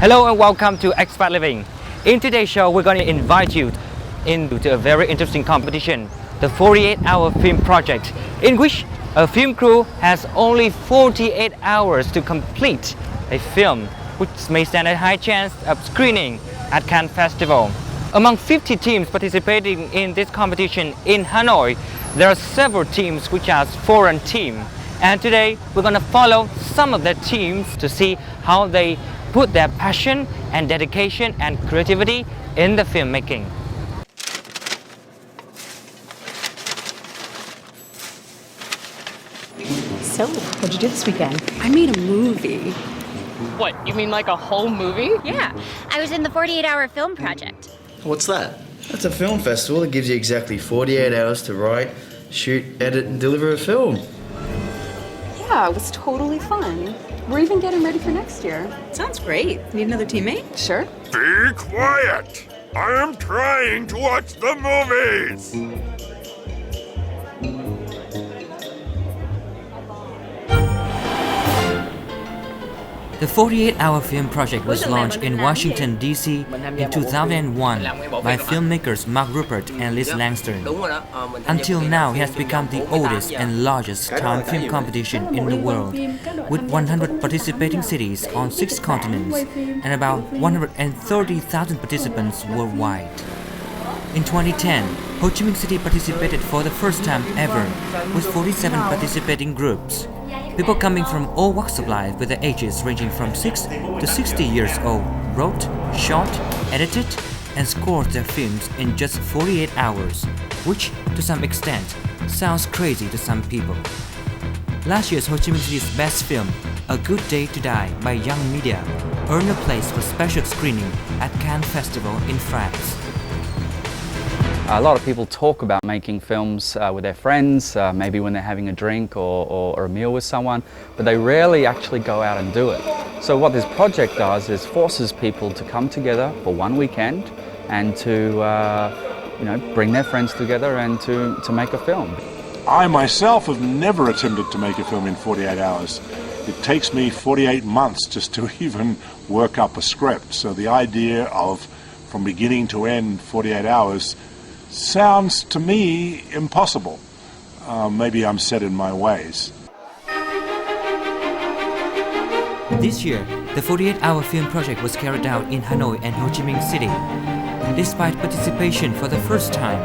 Hello and welcome to Expat Living. In today's show, we're going to invite you into a very interesting competition, the 48-hour film project, in which a film crew has only 48 hours to complete a film, which may stand a high chance of screening at Cannes Festival. Among 50 teams participating in this competition in Hanoi, there are several teams which are foreign teams. And today, we're going to follow some of the teams to see how they put their passion and dedication and creativity in the filmmaking. So, what'd you do this weekend? I made a movie. What, you mean like a whole movie? Yeah, I was in the 48-hour film project. What's that? That's a film festival that gives you exactly 48 hours to write, shoot, edit and deliver a film. Yeah, it was totally fun. We're even getting ready for next year. Sounds great. Need another teammate? Sure. Be quiet! I am trying to watch the movies! The 48-hour film project was launched in Washington, D.C. in 2001 by filmmakers Mark Rupert and Liz Langston. Until now, it has become the oldest and largest time film competition in the world, with 100 participating cities on 6 continents and about 130,000 participants worldwide. In 2010, Ho Chi Minh City participated for the first time ever, with 47 participating groups. People coming from all walks of life with their ages ranging from 6 to 60 years old wrote, shot, edited, and scored their films in just 48 hours, which, to some extent, sounds crazy to some people. Last year's Ho Chi Minh City's best film, A Good Day to Die by Young Media, earned a place for special screening at Cannes Festival in France. A lot of people talk about making films with their friends, maybe when they're having a drink or a meal with someone, but they rarely actually go out and do it. So what this project does is forces people to come together for one weekend and to bring their friends together and to make a film. I myself have never attempted to make a film in 48 hours. It takes me 48 months just to even work up a script. So the idea of, from beginning to end, 48 hours sounds to me impossible. Maybe I'm set in my ways. This year, the 48-hour film project was carried out in Hanoi and Ho Chi Minh City. Despite participation for the first time,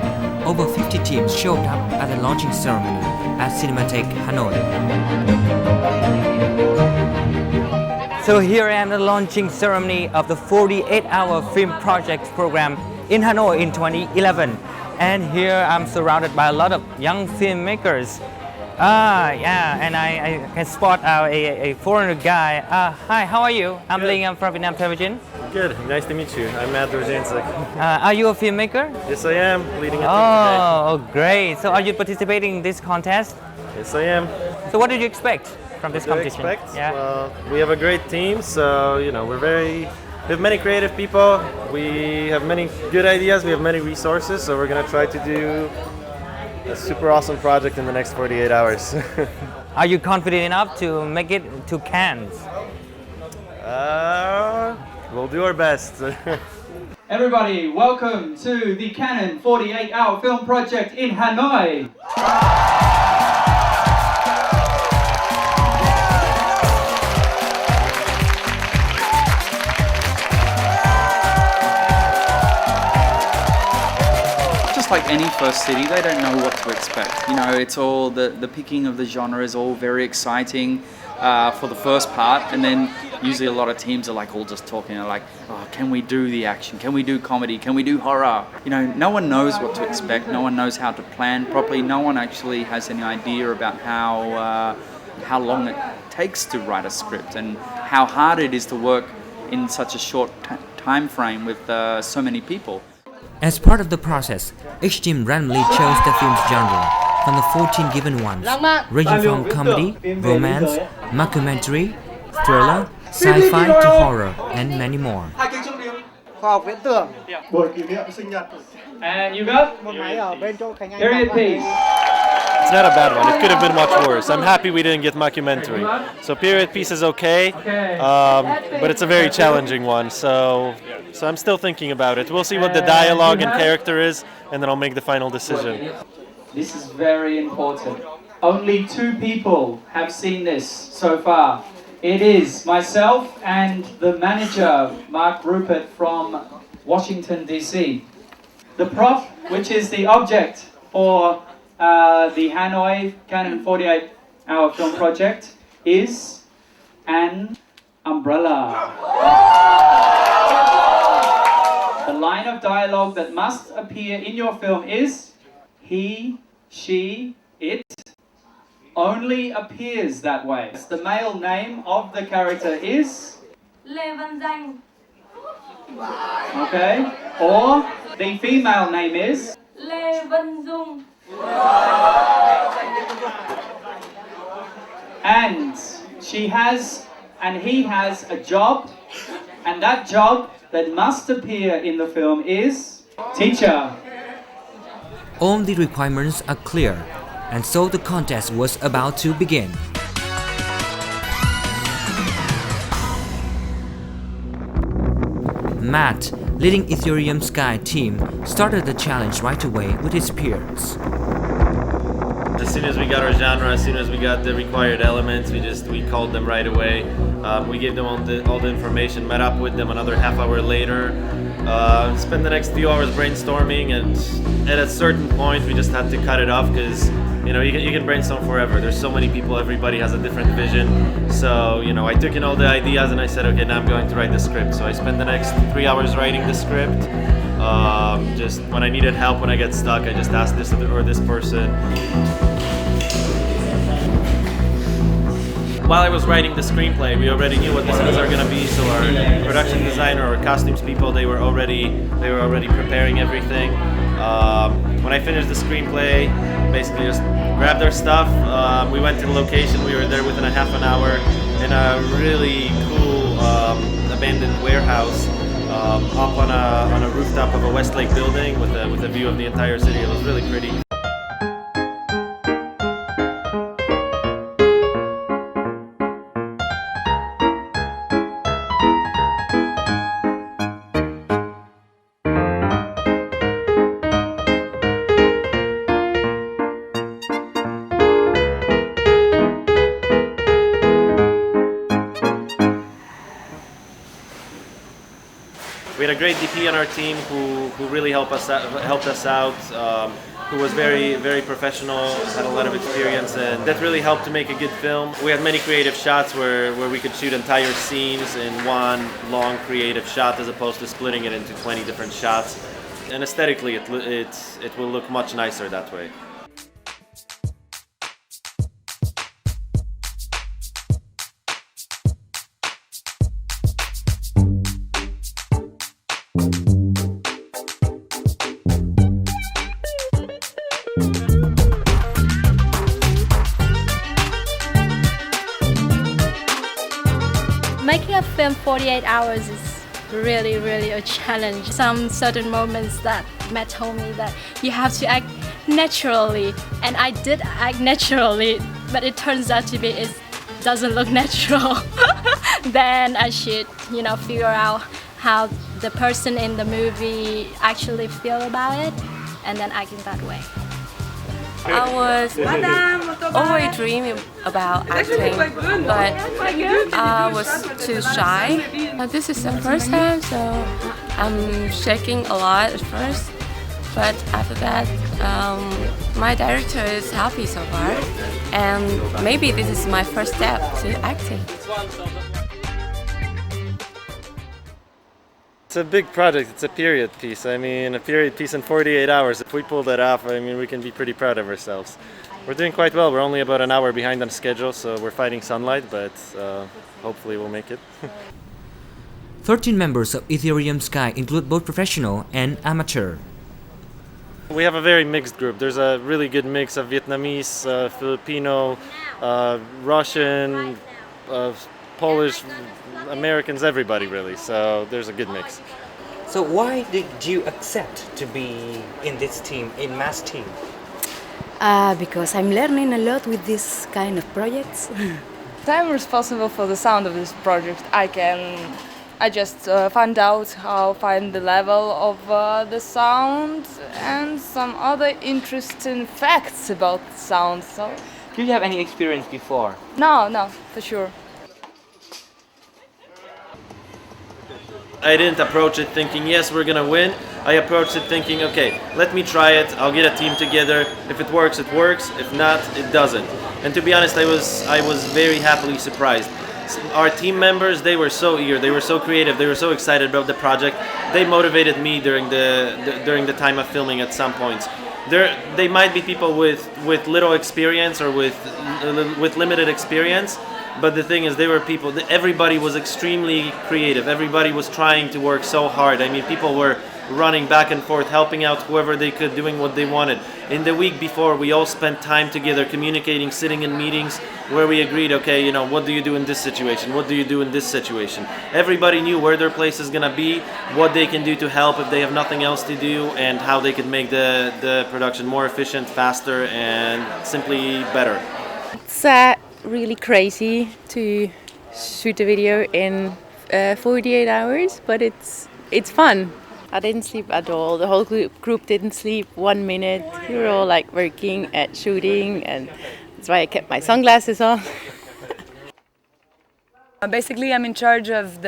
over 50 teams showed up at the launching ceremony at Cinematheque Hanoi. So here I am at the launching ceremony of the 48-hour film project program in Hanoi in 2011. And here I'm surrounded by a lot of young filmmakers. And I can spot a foreigner guy. Hi, how are you? I'm Linh, I'm from Vietnam Television. Good, nice to meet you. I'm Matt Dorzancic. Are you a filmmaker? Yes, I am, leading a team today. Oh, great. So are you participating in this contest? Yes, I am. So what did you expect from this competition? Yeah. Well, we have a great team, so we have many creative people, we have many good ideas, we have many resources, so we're going to try to do a super awesome project in the next 48 hours. Are you confident enough to make it to Cannes? We'll do our best. Everybody, welcome to the Cannes 48-hour film project in Hanoi. Like any first city, they don't know what to expect. It's all the picking of the genre is all very exciting for the first part, and then usually a lot of teams are like all just talking like, oh, can we do the action? Can we do comedy? Can we do horror? No one knows what to expect. No one knows how to plan properly. No one actually has any idea about how long it takes to write a script and how hard it is to work in such a short time frame with so many people. As part of the process, each team randomly chose the film's genre from the 14 given ones, ranging from comedy, romance, mockumentary, thriller, sci-fi to horror, and many more. And you got? Period piece. It's not a bad one. It could have been much worse. I'm happy we didn't get mockumentary. So period piece is okay, but it's a very challenging one. So I'm still thinking about it. We'll see what the dialogue and character is, and then I'll make the final decision. This is very important. Only 2 people have seen this so far. It is myself and the manager, Mark Rupert from Washington, D.C. The prop, which is the object for the Hanoi Canon 48-hour film project, is an umbrella. The line of dialogue that must appear in your film is he, she, it only appears that way. The male name of the character is Lê Văn Danh. Okay, or the female name is Lê Văn Dung. and she has and he has a job, and that job that must appear in the film is teacher. All the requirements are clear, and so the contest was about to begin. Matt, leading Etherium Sky team, started the challenge right away with his peers. As soon as we got our genre, as soon as we got the required elements, we called them right away. We gave them all the information, met up with them another half hour later, spent the next few hours brainstorming, and at a certain point we just had to cut it off because you can brainstorm forever. There's so many people, everybody has a different vision. So I took in all the ideas and I said, okay, now I'm going to write the script. So I spent the next 3 hours writing the script. Just when I needed help, when I get stuck, I just asked this or this person. While I was writing the screenplay, we already knew what the scenes are going to be. So our production designer, our costumes people, they were already preparing everything. When I finished the screenplay, basically just grabbed our stuff. We went to the location. We were there within a half an hour in a really cool abandoned warehouse up on a rooftop of a Westlake building with a view of the entire city. It was really pretty. We had a great DP on our team who really helped us out, who was very, very professional, had a lot of experience, and that really helped to make a good film. We had many creative shots where we could shoot entire scenes in one long creative shot as opposed to splitting it into 20 different shots. And aesthetically, it will look much nicer that way. Making a film 48 hours is really a challenge. Some certain moments that Matt told me that you have to act naturally, and I did act naturally, but it turns out to be it doesn't look natural. Then I should figure out how the person in the movie actually feel about it, and then act in that way. I was always dreaming about acting, but I was too shy. This is the first time, so I'm shaking a lot at first. But after that, my director is happy so far, and maybe this is my first step to acting. It's a big project, it's a period piece. I mean, a period piece in 48 hours. If we pull that off, I mean, we can be pretty proud of ourselves. We're doing quite well. We're only about an hour behind on schedule, so we're fighting sunlight, but hopefully we'll make it. 13 members of Etherium Sky include both professional and amateur. We have a very mixed group. There's a really good mix of Vietnamese, Filipino, Russian, Polish, Americans, everybody really, so there's a good mix. So why did you accept to be in this team, in Matt's team? Because I'm learning a lot with this kind of projects. I'm responsible for the sound of this project. I just find the level of the sound and some other interesting facts about sound. So. Do you have any experience before? No, for sure. I didn't approach it thinking, yes, we're gonna win. I approached it thinking, okay, let me try it. I'll get a team together. If it works, it works. If not, it doesn't. And to be honest, I was very happily surprised. Our team members, they were so eager, they were so creative, they were so excited about the project. They motivated me during the time of filming at some points. They might be people with little experience or with limited experience, but the thing is, they were people. Everybody was extremely creative. Everybody was trying to work so hard. I mean, people were running back and forth, helping out whoever they could, doing what they wanted. In the week before, we all spent time together, communicating, sitting in meetings where we agreed, okay, you know, what do you do in this situation? What do you do in this situation? Everybody knew where their place is gonna be, what they can do to help if they have nothing else to do, and how they could make the production more efficient, faster, and simply better. It's really crazy to shoot a video in 48 hours, but it's fun. I didn't sleep at all. The whole group didn't sleep 1 minute. We were all like working at shooting, and that's why I kept my sunglasses on. Basically, I'm in charge of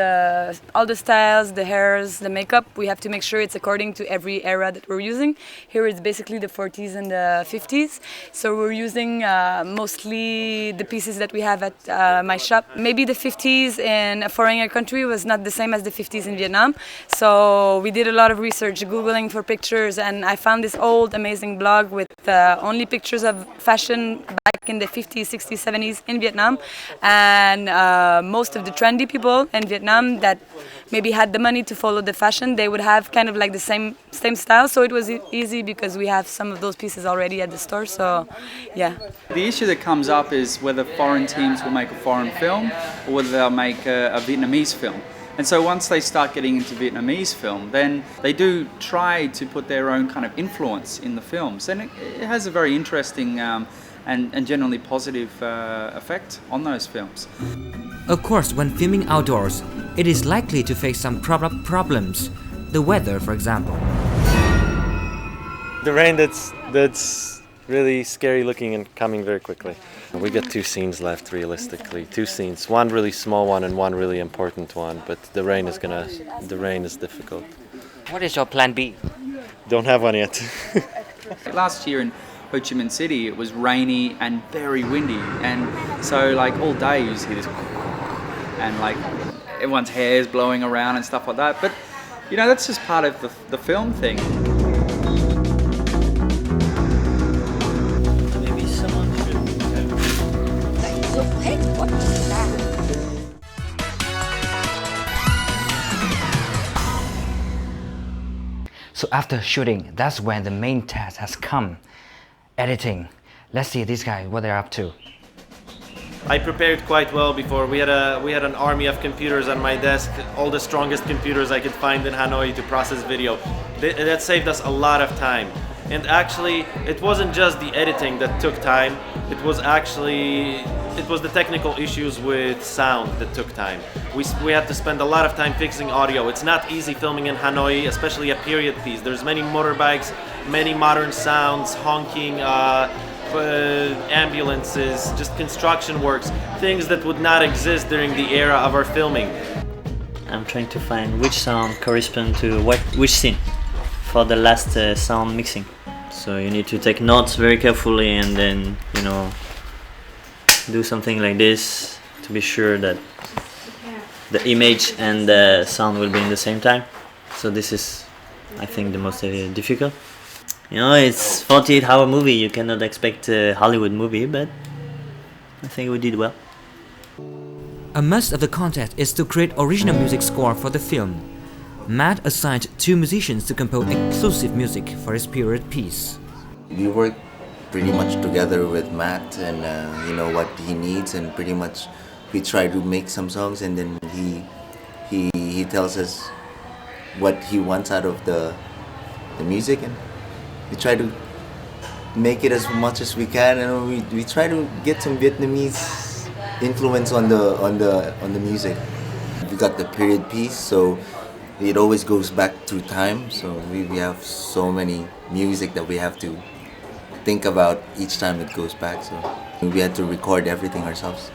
all the styles, the hairs, the makeup. We have to make sure it's according to every era that we're using. Here it's basically the 40s and the 50s. So we're using mostly the pieces that we have at my shop. Maybe the 50s in a foreign country was not the same as the 50s in Vietnam. So we did a lot of research, Googling for pictures, and I found this old amazing blog with only pictures of fashion back in the 50s, 60s, 70s in Vietnam. And most of the trendy people in Vietnam that maybe had the money to follow the fashion, they would have kind of like the same style. So it was easy because we have some of those pieces already at the store. So, yeah. The issue that comes up is whether foreign teams will make a foreign film or whether they'll make a Vietnamese film. And so once they start getting into Vietnamese film, then they do try to put their own kind of influence in the films. And it has a very interesting and generally positive effect on those films. Of course, when filming outdoors, it is likely to face some problems. The weather, for example. The rain, that's really scary looking and coming very quickly. We got 2 scenes left, realistically. 2 scenes, one really small one and one really important one. But the rain is difficult. What is your plan B? Don't have one yet. Last year in Ho Chi Minh City, it was rainy and very windy, and so like all day you just hear this and like everyone's hair's blowing around and stuff like that. But you know, that's just part of the film thing. Maybe someone So after shooting, that's when the main task has come. Editing. Let's see these guys, what they're up to. I prepared quite well before. We had an army of computers on my desk, all the strongest computers I could find in Hanoi to process video. That saved us a lot of time. And actually, it wasn't just the editing that took time. It was the technical issues with sound that took time. We had to spend a lot of time fixing audio. It's not easy filming in Hanoi, especially a period piece. There's many motorbikes, many modern sounds, honking, ambulances, just construction works, things that would not exist during the era of our filming. I'm trying to find which sound corresponds to which scene for the last sound mixing. So you need to take notes very carefully and then, you know, do something like this to be sure that the image and the sound will be in the same time. So this is, I think, the most difficult. You know, it's 48-hour movie. You cannot expect a Hollywood movie, but I think we did well. A must of the contest is to create original music score for the film. Matt assigned 2 musicians to compose exclusive music for his period piece. We work pretty much together with Matt, and you know what he needs, and pretty much we try to make some songs, and then he tells us what he wants out of the music, and we try to make it as much as we can, and we try to get some Vietnamese influence on the music. We got the period piece, so it always goes back through time. So we have so many music that we have to think about each time it goes back. So we had to record everything ourselves.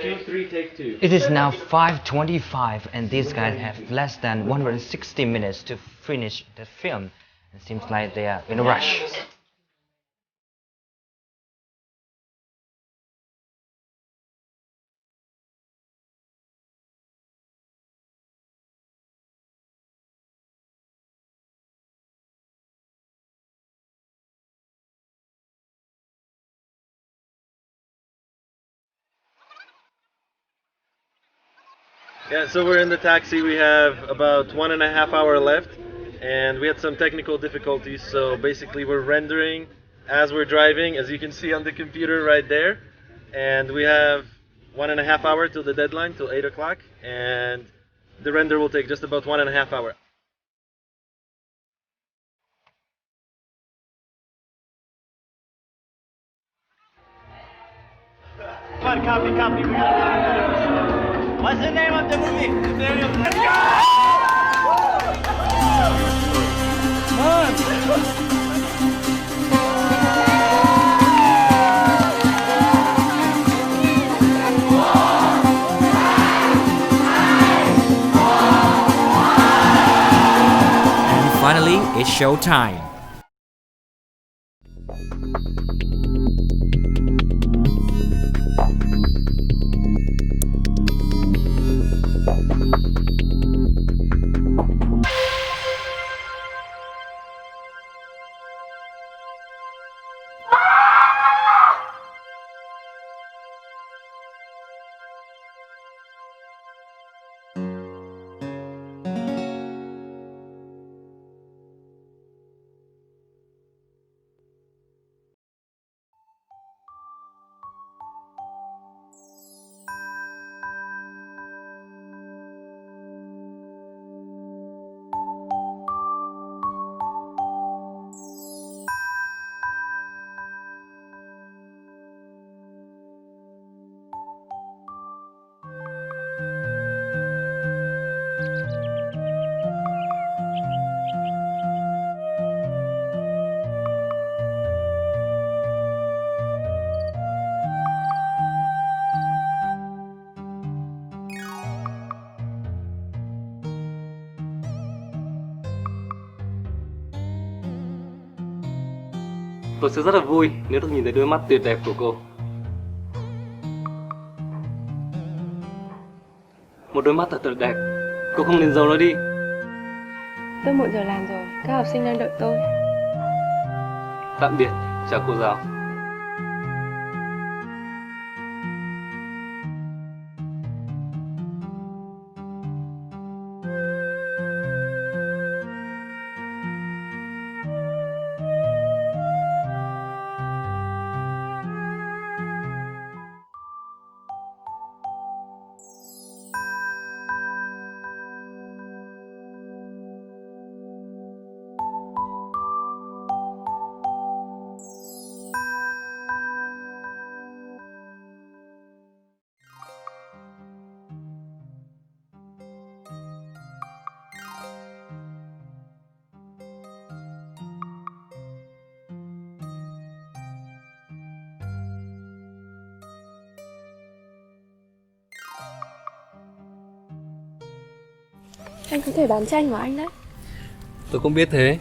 Take two. Take two. It is now 5:25 and these guys have less than 160 minutes to finish the film. It seems like they are in a rush. Yeah, so we're in the taxi. We have about 1.5 hours left, and we had some technical difficulties. So basically, we're rendering as we're driving, as you can see on the computer right there. And we have 1.5 hours till the deadline, till 8 o'clock, and the render will take just about 1.5 hours. Copy. We gotta What's the name of the movie? Etherium Sky And finally, it's show time. Tôi sẽ rất là vui nếu được nhìn thấy đôi mắt tuyệt đẹp của cô. Một đôi mắt thật tuyệt đẹp. Cô không nên giấu nó đi. Tôi muộn giờ làm rồi, các học sinh đang đợi tôi. Tạm biệt, chào cô giáo. Anh có thể bán tranh của anh đấy. Tôi cũng biết thế.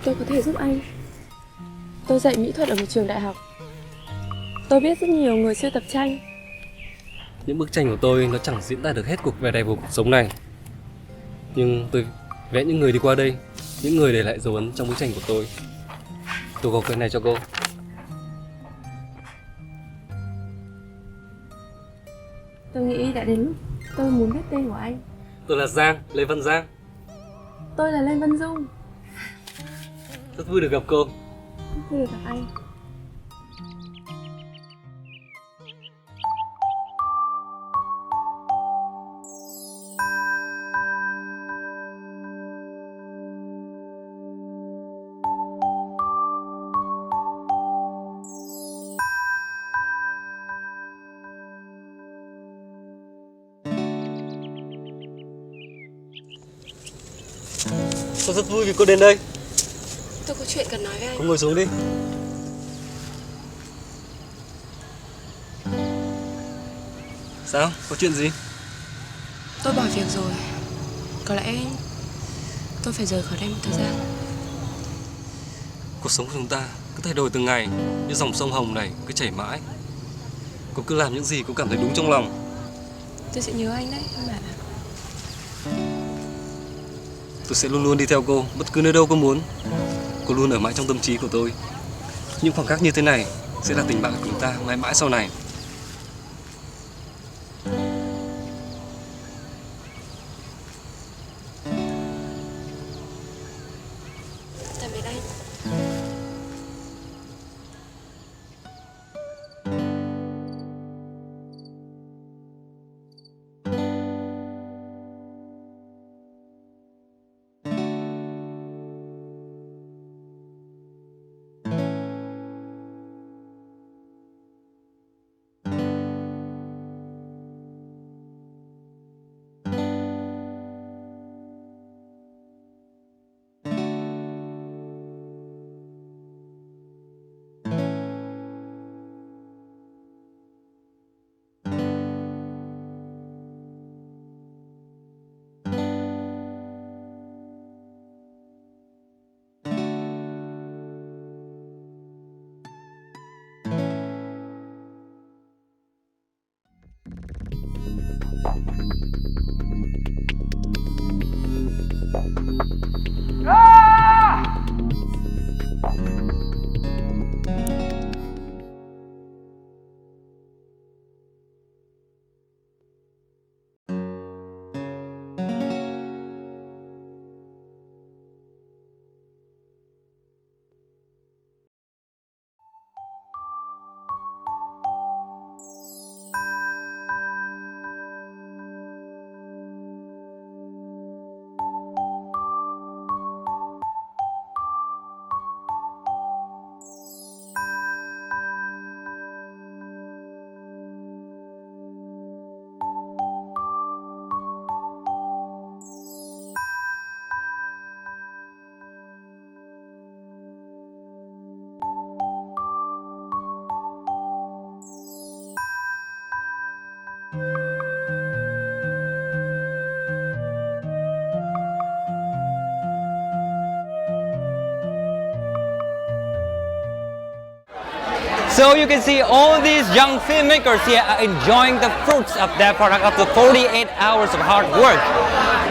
Tôi có thể giúp anh. Tôi dạy mỹ thuật ở một trường đại học. Tôi biết rất nhiều người sưu tập tranh. Những bức tranh của tôi nó chẳng diễn tả được hết vẻ đẹp của cuộc sống này. Nhưng tôi vẽ những người đi qua đây, những người để lại dấu ấn trong bức tranh của tôi. Tôi có cái này cho cô. Tôi nghĩ đã đến lúc tôi muốn biết tên của anh. Tôi là Giang, Lê Văn Giang. Tôi là Lê Văn Dung. Rất vui được gặp cô. Rất vui được gặp anh. Tôi rất vui vì cô đến đây. Tôi có chuyện cần nói với anh. Cô ngồi xuống đi. Sao? Có chuyện gì? Tôi bỏ việc rồi. Có lẽ tôi phải rời khỏi đây một thời gian. Cuộc sống của chúng ta cứ thay đổi từng ngày, như dòng sông Hồng này cứ chảy mãi. Cô cứ làm những gì cô cảm thấy đúng trong lòng. Tôi sẽ nhớ anh đấy, anh bảo. Tôi sẽ luôn luôn đi theo cô, bất cứ nơi đâu cô muốn. Cô luôn ở mãi trong tâm trí của tôi. Những khoảng khắc như thế này sẽ là tình bạn của chúng ta mãi mãi sau này. Tạm biệt anh. So you can see all these young filmmakers here are enjoying the fruits of their product after 48 hours of hard work.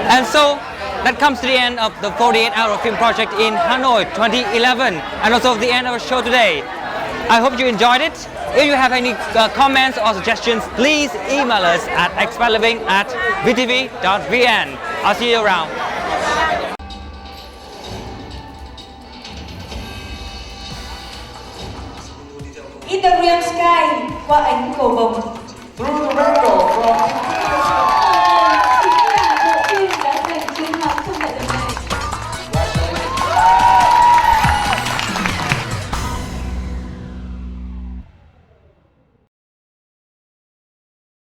And so that comes to the end of the 48-hour film project in Hanoi 2011 and also the end of our show today. I hope you enjoyed it. If you have any comments or suggestions, please email us at expatliving@vtv.vn. I'll see you around. Etherium Sky, Qua Anh Cau Vong.